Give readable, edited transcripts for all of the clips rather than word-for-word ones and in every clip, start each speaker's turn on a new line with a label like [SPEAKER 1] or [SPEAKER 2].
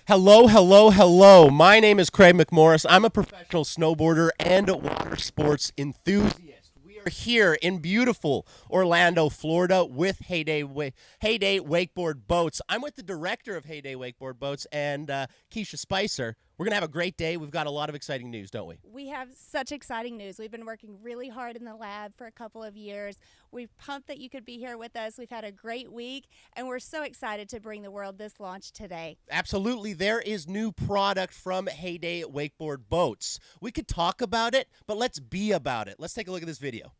[SPEAKER 1] Hello, hello, hello. My name is Craig McMorris. I'm a professional snowboarder and water sports enthusiast. We are here in beautiful Orlando, Florida with Heyday Wakeboard Boats. I'm with the director of Heyday Wakeboard Boats and Keisha Spicer. We're going to have a great day. We've got a lot of exciting news, don't we?
[SPEAKER 2] We have such exciting news. We've been working really hard in the lab for a couple of years. We're pumped that you could be here with us. We've had a great week, and we're so excited to bring the world this launch today.
[SPEAKER 1] Absolutely. There is new product from Heyday Wakeboard Boats. We could talk about it, but let's be about it. Let's take a look at this video.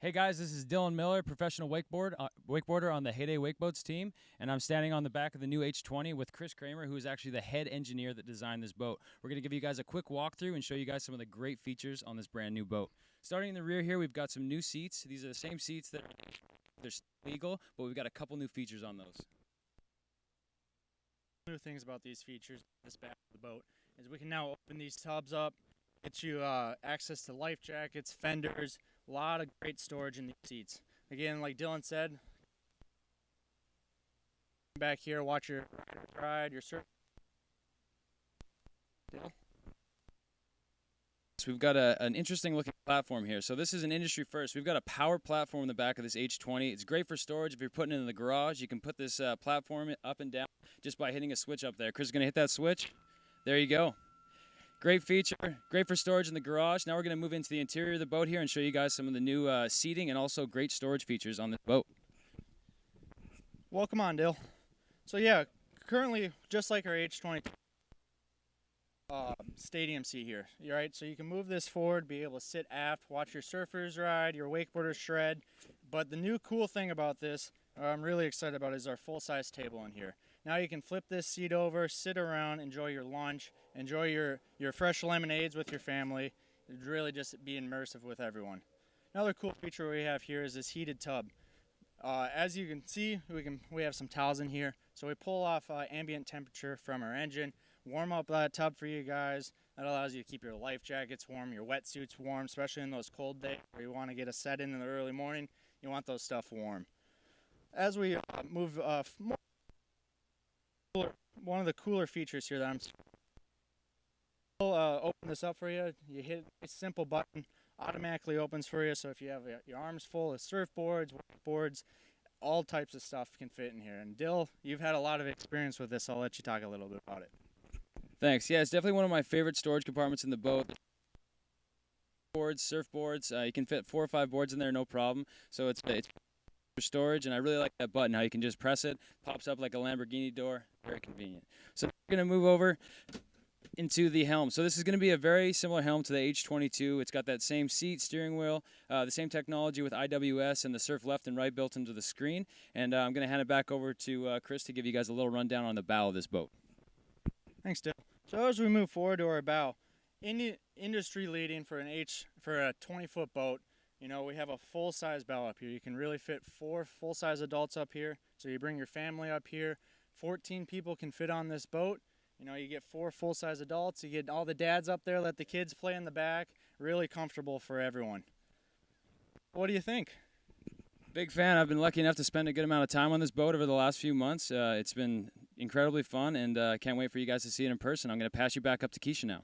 [SPEAKER 3] Hey guys, this is Dylan Miller, professional wakeboarder on the Heyday Wakeboats team, and I'm standing on the back of the new H20 with Chris Kramer, who is actually the head engineer that designed this boat. We're going to give you guys a quick walkthrough and show you guys some of the great features on this brand new boat. Starting in the rear here, we've got some new seats. These are the same seats that they're legal, but we've got a couple new features on those.
[SPEAKER 4] New things about these features, this back of the boat, is we can now open these tubs up, get you access to life jackets, fenders, a lot of great storage in these seats. Again, like Dylan said, back here, watch your ride, your surf.
[SPEAKER 3] So we've got an interesting looking platform here. So this is an industry first. We've got a power platform in the back of this H20. It's great for storage. If you're putting it in the garage, you can put this platform up and down just by hitting a switch up there. Chris is going to hit that switch. There you go. Great feature, great for storage in the garage. Now we're going to move into the interior of the boat here and show you guys some of the new seating and also great storage features on this boat.
[SPEAKER 4] Welcome on, Dill. So yeah, currently, just like our H20 stadium seat here, right? So you can move this forward, be able to sit aft, watch your surfers ride, your wakeboarders shred. But the new cool thing about this, I'm really excited about, is our full-size table in here. Now you can flip this seat over, sit around, enjoy your lunch, enjoy your fresh lemonades with your family, really just be immersive with everyone. Another cool feature we have here is this heated tub. As you can see, we have some towels in here. So we pull off ambient temperature from our engine, warm up that tub for you guys. That allows you to keep your life jackets warm, your wetsuits warm, especially in those cold days where you want to get a set in the early morning. You want those stuff warm. As we move one of the cooler features here that I'll open this up for you. You hit a simple button, automatically opens for you. So if you have your arms full of surfboards, wakeboards, all types of stuff can fit in here. And Dill, you've had a lot of experience with this. I'll let you talk a little bit about it.
[SPEAKER 3] Thanks. Yeah, it's definitely one of my favorite storage compartments in the boat. Boards, surfboards, you can fit 4 or 5 boards in there, no problem. So it's for storage, and I really like that button, how you can just press it, pops up like a Lamborghini door, very convenient. So we're going to move over into the helm. So this is going to be a very similar helm to the H22. It's got that same seat, steering wheel, the same technology with IWS and the surf left and right built into the screen. And I'm going to hand it back over to Chris to give you guys a little rundown on the bow of this boat.
[SPEAKER 4] Thanks, Dill. So as we move forward to our bow, industry leading for a 20-foot boat, you know, we have a full-size bow up here. You can really fit 4 full-size adults up here. So you bring your family up here. 14 people can fit on this boat. You know, you get 4 full-size adults. You get all the dads up there, let the kids play in the back. Really comfortable for everyone. What do you think?
[SPEAKER 3] Big fan. I've been lucky enough to spend a good amount of time on this boat over the last few months. It's been incredibly fun, and I can't wait for you guys to see it in person. I'm going to pass you back up to Keisha now.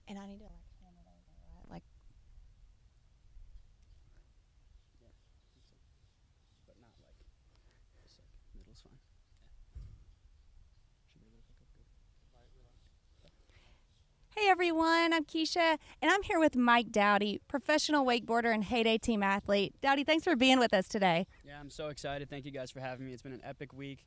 [SPEAKER 2] And I need to hand it over, right?
[SPEAKER 5] But not like just like middle's fine. Should be able to pick up good.
[SPEAKER 2] Hey everyone, I'm Keisha, and I'm here with Mike Dowdy, professional wakeboarder and Heyday team athlete. Dowdy, thanks for being with us today.
[SPEAKER 5] Yeah, I'm so excited. Thank you guys for having me. It's been an epic week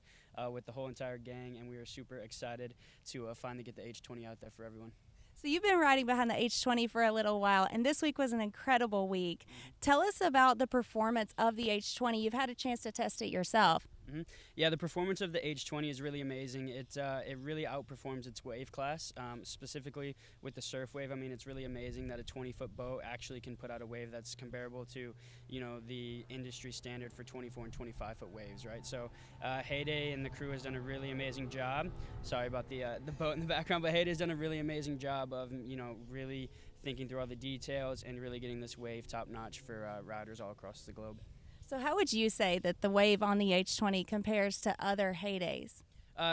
[SPEAKER 5] with the whole entire gang, and we are super excited to finally get the H20 out there for everyone.
[SPEAKER 2] So you've been riding behind the H20 for a little while, and this week was an incredible week. Tell us about the performance of the H20. You've had a chance to test it yourself.
[SPEAKER 5] Yeah, the performance of the H20 is really amazing. It really outperforms its wave class, specifically with the surf wave. I mean, it's really amazing that a 20-foot boat actually can put out a wave that's comparable to, you know, the industry standard for 24 and 25-foot waves, right? So Heyday and the crew has done a really amazing job. Sorry about the boat in the background, but Heyday's done a really amazing job of, you know, really thinking through all the details and really getting this wave top-notch for riders all across the globe.
[SPEAKER 2] So how would you say that the wave on the H20 compares to other Heydays?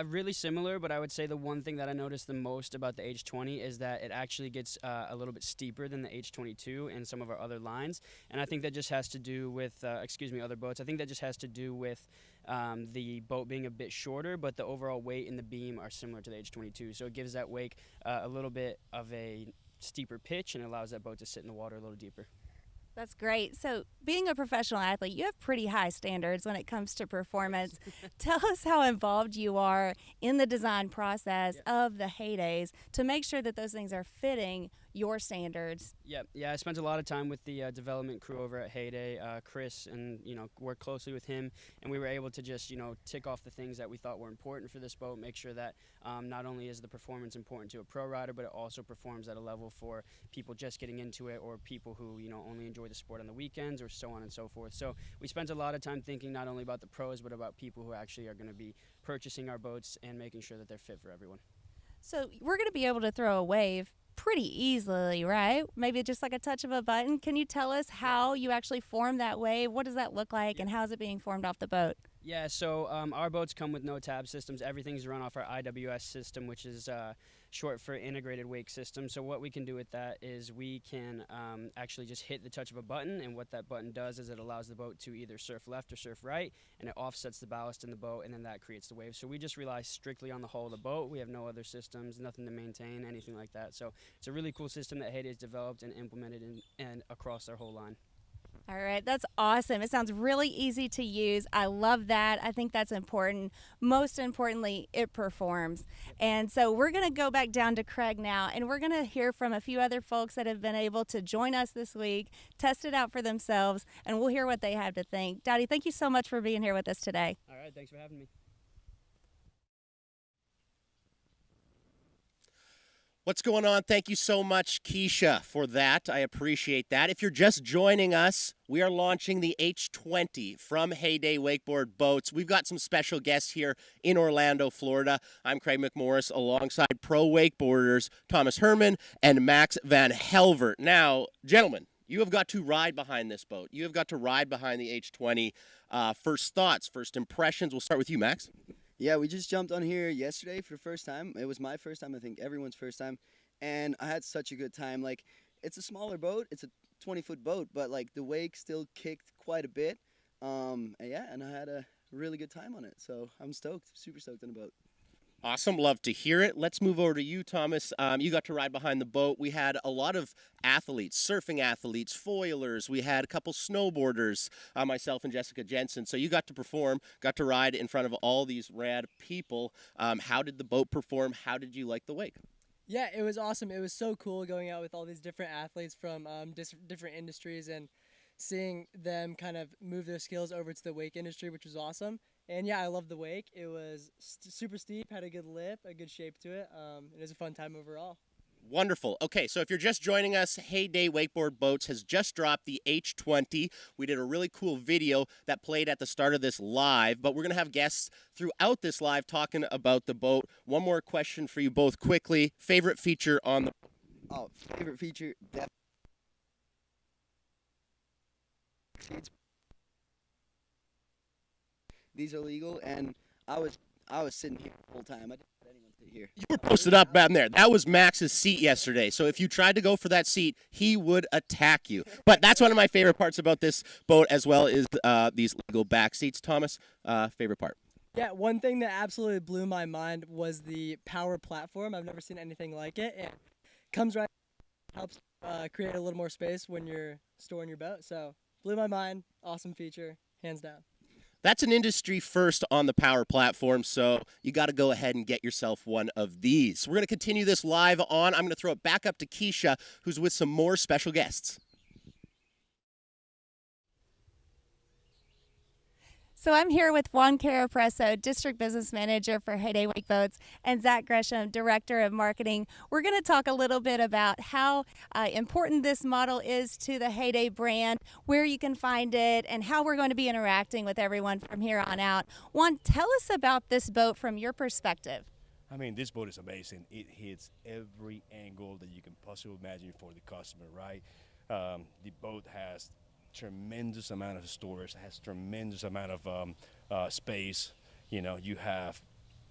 [SPEAKER 5] Really similar, but I would say the one thing that I noticed the most about the H20 is that it actually gets a little bit steeper than the H22 and some of our other lines. And I think that just has to do with, other boats. I think that just has to do with the boat being a bit shorter, but the overall weight and the beam are similar to the H22. So it gives that wake a little bit of a steeper pitch and allows that boat to sit in the water a little deeper.
[SPEAKER 2] That's great. So being a professional athlete, you have pretty high standards when it comes to performance. Tell us how involved you are in the design process of the Heydays to make sure that those things are fitting your standards.
[SPEAKER 5] Yeah, I spent a lot of time with the development crew over at Heyday, Chris, and, you know, worked closely with him, and we were able to just, you know, tick off the things that we thought were important for this boat, make sure that not only is the performance important to a pro rider, but it also performs at a level for people just getting into it or people who, you know, only enjoy the sport on the weekends or so on and so forth. So we spent a lot of time thinking not only about the pros, but about people who actually are going to be purchasing our boats and making sure that they're fit for everyone.
[SPEAKER 2] So we're going to be able to throw a wave pretty easily, right? Maybe just like a touch of a button. Can you tell us how you actually form that wave? What does that look like, and how is it being formed off the boat?
[SPEAKER 5] Yeah, so our boats come with no tab systems. Everything's run off our IWS system, which is short for integrated wake system. So what we can do with that is we can actually just hit the touch of a button, and what that button does is it allows the boat to either surf left or surf right, and it offsets the ballast in the boat, and then that creates the wave. So we just rely strictly on the hull of the boat. We have no other systems, nothing to maintain, anything like that. So it's a really cool system that Heyday's developed and implemented and across their whole line.
[SPEAKER 2] All right, that's awesome. It sounds really easy to use. I love that. I think that's important. Most importantly, it performs. And so we're going to go back down to Craig now, and we're going to hear from a few other folks that have been able to join us this week, test it out for themselves, and we'll hear what they have to think. Dowdy, thank you so much for being here with us today.
[SPEAKER 5] All right, thanks for having me.
[SPEAKER 1] What's going on? Thank you so much, Keisha, for that. I appreciate that. If you're just joining us, we are launching the H20 from Heyday Wakeboard Boats. We've got some special guests here in Orlando, Florida. I'm Craig McMorris alongside pro wakeboarders Thomas Herman and Max Van Helvert. Now, gentlemen, you have got to ride behind this boat. You have got to ride behind the H20. First thoughts, first impressions. We'll start with you, Max.
[SPEAKER 6] Yeah, we just jumped on here yesterday for the first time. It was my first time, I think everyone's first time, and I had such a good time. Like, it's a smaller boat, it's a 20-foot boat, but like the wake still kicked quite a bit. And I had a really good time on it, so I'm stoked, super stoked on the boat.
[SPEAKER 1] Awesome. Love to hear it. Let's move over to you, Thomas. You got to ride behind the boat. We had a lot of athletes, surfing athletes, foilers. We had a couple snowboarders, myself and Jessica Jensen. So you got to perform, got to ride in front of all these rad people. How did the boat perform? How did you like the wake?
[SPEAKER 7] Yeah, it was awesome. It was so cool going out with all these different athletes from different industries and seeing them kind of move their skills over to the wake industry, which was awesome. And yeah, I loved the wake. It was super steep, had a good lip, a good shape to it. It was a fun time overall.
[SPEAKER 1] Wonderful. Okay, so if you're just joining us, Heyday Wakeboard Boats has just dropped the H20. We did a really cool video that played at the start of this live, but we're going to have guests throughout this live talking about the boat. One more question for you both quickly. Favorite feature on the boat?
[SPEAKER 6] Oh, favorite feature, these are legal, and I was sitting here the whole time. I didn't let anyone sit here.
[SPEAKER 1] You were posted up down there. That was Max's seat yesterday. So if you tried to go for that seat, he would attack you. But that's one of my favorite parts about this boat, as well as these legal back seats. Thomas, favorite part?
[SPEAKER 7] Yeah, one thing that absolutely blew my mind was the power platform. I've never seen anything like it. It comes right, helps create a little more space when you're storing your boat. So blew my mind. Awesome feature, hands down.
[SPEAKER 1] That's an industry first on the power platform, so you got to go ahead and get yourself one of these. We're going to continue this live on. I'm going to throw it back up to Keisha, who's with some more special guests.
[SPEAKER 2] So I'm here with Juan Carapresso, District Business Manager for Heyday Wakeboats, and Zach Gresham, Director of Marketing. We're going to talk a little bit about how important this model is to the Heyday brand, where you can find it, and how we're going to be interacting with everyone from here on out. Juan, tell us about this boat from your perspective.
[SPEAKER 8] I mean, this boat is amazing. It hits every angle that you can possibly imagine for the customer, right? The boat has tremendous amount of storage, has tremendous amount of space. You know, you have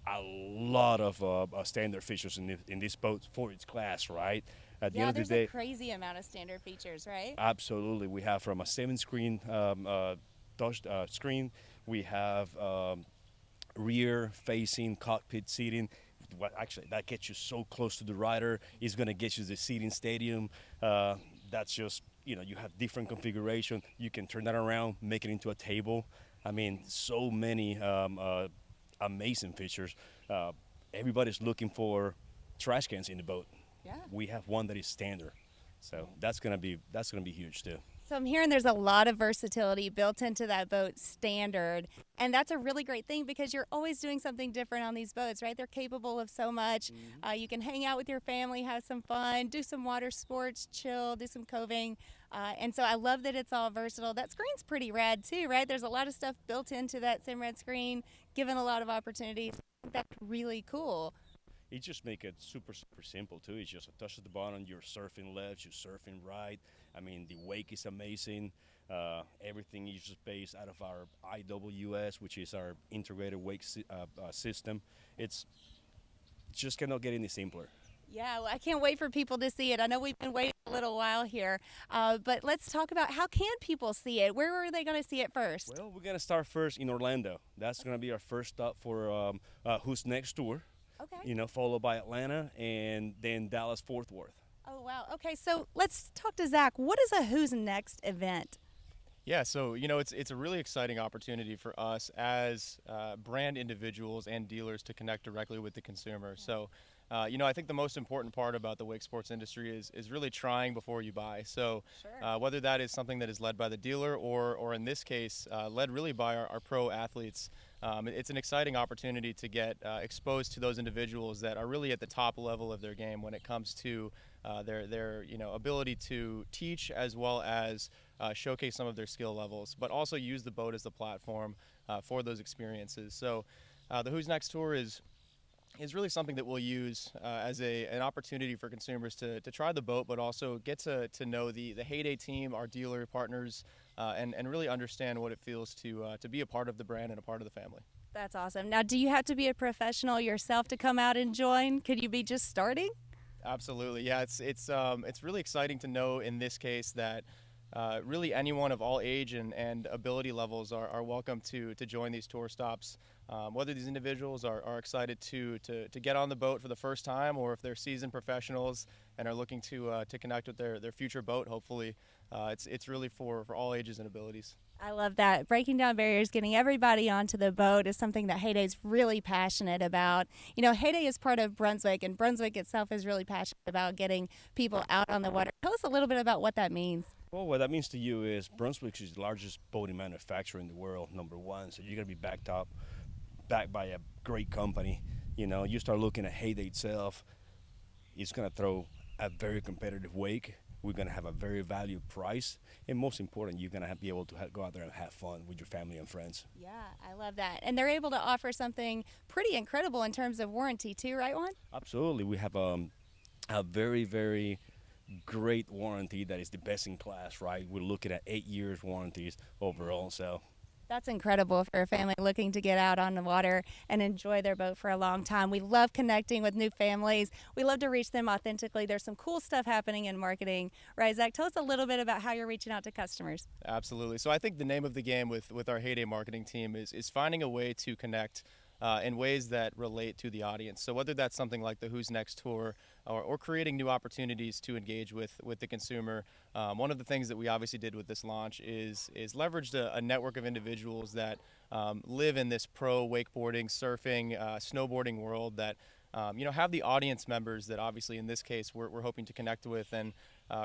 [SPEAKER 8] a lot of standard features in this boat for its class, right? At the end of the day,
[SPEAKER 2] a crazy amount of standard features, right?
[SPEAKER 8] Absolutely. We have from a 7-screen touch screen. We have rear-facing cockpit seating. Well, actually, that gets you so close to the rider. It's going to get you the seating stadium. That's just, you know, you have different configuration. You can turn that around, make it into a table. I mean, so many amazing features. Everybody's looking for trash cans in the boat.
[SPEAKER 2] Yeah.
[SPEAKER 8] We have one that is standard, so that's gonna be huge too.
[SPEAKER 2] So I'm hearing there's a lot of versatility built into that boat standard, and that's a really great thing because you're always doing something different on these boats, right? They're capable of so much.
[SPEAKER 8] Mm-hmm.
[SPEAKER 2] You can hang out with your family, have some fun, do some water sports, chill, do some coving, and so I love that it's all versatile. That screen's pretty rad too, right? There's a lot of stuff built into that SimRad screen, given a lot of opportunities. I think that's really cool.
[SPEAKER 8] it just make it super simple too. It's just a touch of the button. You're surfing left, you're surfing right. I mean, the wake is amazing. Everything is just based out of our IWS, which is our integrated wake system. It's just cannot get any simpler.
[SPEAKER 2] Yeah, well, I can't wait for people to see it. I know we've been waiting a little while here, but let's talk about how can people see it? Where are they going to see it first?
[SPEAKER 8] Well, we're going to start first in Orlando. That's going to be our first stop for Who's Next tour.
[SPEAKER 2] Okay.
[SPEAKER 8] Followed by Atlanta and then Dallas Fort Worth.
[SPEAKER 2] Oh, wow. Okay, so let's talk to Zach. What is a Who's Next event?
[SPEAKER 9] Yeah, so it's a really exciting opportunity for us as brand individuals and dealers to connect directly with the consumer. So, I think the most important part about the wake sports industry is really trying before you buy. So,
[SPEAKER 2] Sure.
[SPEAKER 9] whether that is something that is led by the dealer or in this case, led really by our pro athletes, it's an exciting opportunity to get exposed to those individuals that are really at the top level of their game when it comes to their ability to teach as well as showcase some of their skill levels, but also use the boat as the platform for those experiences. So the Who's Next Tour is really something that we'll use as an opportunity for consumers to try the boat, but also get to know the Heyday team, our dealer partners, and really understand what it feels to be a part of the brand and a part of the family.
[SPEAKER 2] That's awesome. Now, do you have to be a professional yourself to come out and join? Could you be just starting?
[SPEAKER 9] Absolutely, yeah. It's really exciting to know in this case that really anyone of all age and ability levels are welcome to join these tour stops. Whether these individuals are excited to get on the boat for the first time, or if they're seasoned professionals and are looking to connect with their future boat, hopefully, it's really for all ages and abilities.
[SPEAKER 2] I love that. Breaking down barriers, getting everybody onto the boat is something that Heyday's really passionate about. Heyday is part of Brunswick, and Brunswick itself is really passionate about getting people out on the water. Tell us a little bit about what that means.
[SPEAKER 8] Well, what that means to you is Brunswick is the largest boating manufacturer in the world, #1. So you're going to be backed by a great company. You start looking at Heyday itself, it's going to throw a very competitive wake. We're going to have a very valued price. And most important, you're going to be able to go out there and have fun with your family and friends.
[SPEAKER 2] Yeah, I love that. And they're able to offer something pretty incredible in terms of warranty too, right, Juan?
[SPEAKER 8] Absolutely. We have a very, very great warranty that is the best in class, right? We're looking at 8 years warranties overall. So
[SPEAKER 2] That's incredible for a family looking to get out on the water and enjoy their boat for a long time. We love connecting with new families. We love to reach them authentically. There's some cool stuff happening in marketing. Right, Zach? Tell us a little bit about how you're reaching out to customers.
[SPEAKER 9] Absolutely. So I think the name of the game with our Heyday marketing team is finding a way to connect in ways that relate to the audience. So whether that's something like the Who's Next tour or creating new opportunities to engage with the consumer. One of the things that we obviously did with this launch is leveraged a network of individuals that live in this pro wakeboarding, surfing, snowboarding world that have the audience members that obviously in this case we're hoping to connect with, and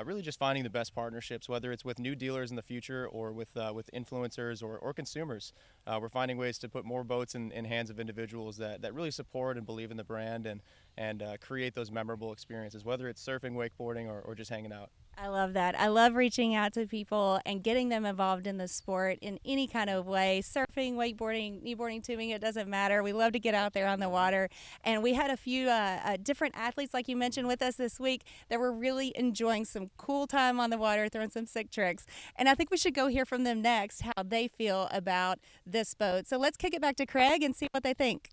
[SPEAKER 9] really just finding the best partnerships, whether it's with new dealers in the future or with influencers or consumers. We're finding ways to put more boats in hands of individuals that really support and believe in the brand and create those memorable experiences, whether it's surfing, wakeboarding, or just hanging out.
[SPEAKER 2] I love that. I love reaching out to people and getting them involved in the sport in any kind of way. Surfing, wakeboarding, kneeboarding, tubing, it doesn't matter. We love to get out there on the water. And we had a few different athletes, like you mentioned, with us this week that were really enjoying some cool time on the water, throwing some sick tricks. And I think we should go hear from them next, how they feel about this boat. So let's kick it back to Craig and see what they think.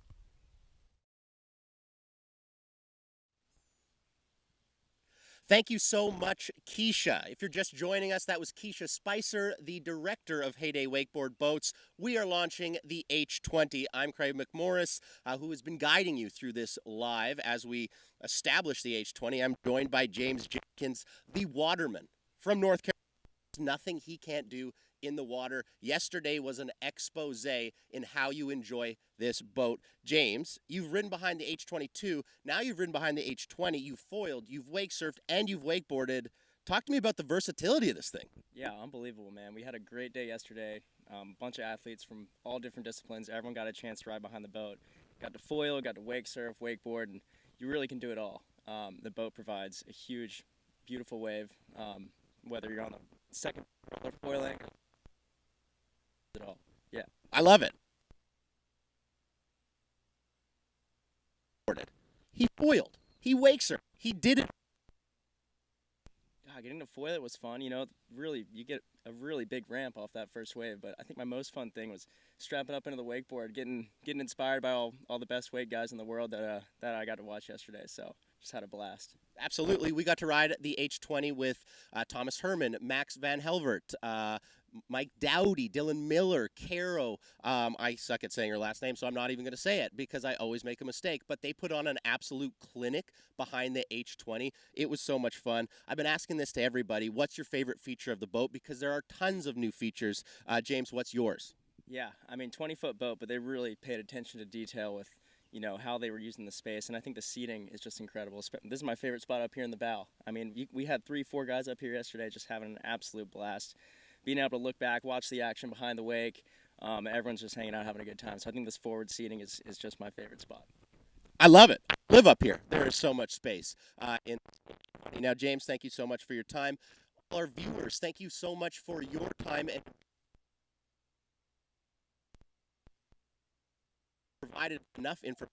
[SPEAKER 1] Thank you so much, Keisha. If you're just joining us, that was Keisha Spicer, the director of Heyday Wakeboard Boats. We are launching the H20. I'm Craig McMorris, who has been guiding you through this live as we establish the H20. I'm joined by James Jenkins, the waterman from North Carolina. There's nothing he can't do in the water. Yesterday was an expose in how you enjoy this boat. James, you've ridden behind the H22. Now you've ridden behind the H20. You've foiled, you've wake surfed, and you've wakeboarded. Talk to me about the versatility of this thing.
[SPEAKER 10] Yeah, unbelievable, man. We had a great day yesterday. A bunch of athletes from all different disciplines. Everyone got a chance to ride behind the boat. Got to foil, got to wake surf, wakeboard, and you really can do it all. The boat provides a huge, beautiful wave, whether you're on the second or foiling. It all. Yeah.
[SPEAKER 1] I love it. He foiled. He wakes her. He did it.
[SPEAKER 10] Getting to foil it was fun. You know, really, you get a really big ramp off that first wave. But I think my most fun thing was strapping up into the wakeboard, getting inspired by all the best wake guys in the world that I got to watch yesterday. So just had a blast.
[SPEAKER 1] Absolutely. We got to ride the H20 with Thomas Herman, Max Van Helvert, Mike Dowdy, Dylan Miller, Caro. I suck at saying her last name, so I'm not even going to say it because I always make a mistake. But they put on an absolute clinic behind the H20. It was so much fun. I've been asking this to everybody. What's your favorite feature of the boat? Because there are tons of new features. James, what's yours?
[SPEAKER 10] Yeah, I mean, 20-foot boat, but they really paid attention to detail with, you know, how they were using the space. And I think the seating is just incredible. This is my favorite spot up here in the bow. I mean, we had 3-4 guys up here yesterday just having an absolute blast. Being able to look back, watch the action behind the wake, everyone's just hanging out, having a good time. So I think this forward seating is just my favorite spot.
[SPEAKER 1] I love it. I live up here. There is so much space. Now, James, thank you so much for your time. All our viewers, thank you so much for your time and provided enough information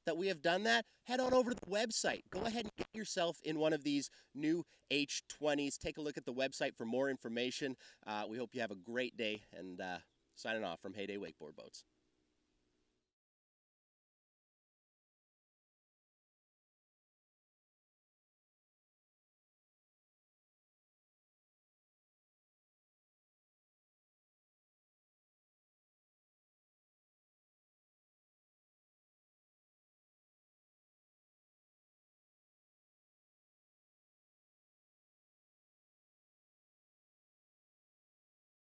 [SPEAKER 1] that we have done that. Head on over to the website. Go ahead and get yourself in one of these new H20s. Take a look at the website for more information. We hope you have a great day, and signing off from Heyday Wakeboard Boats.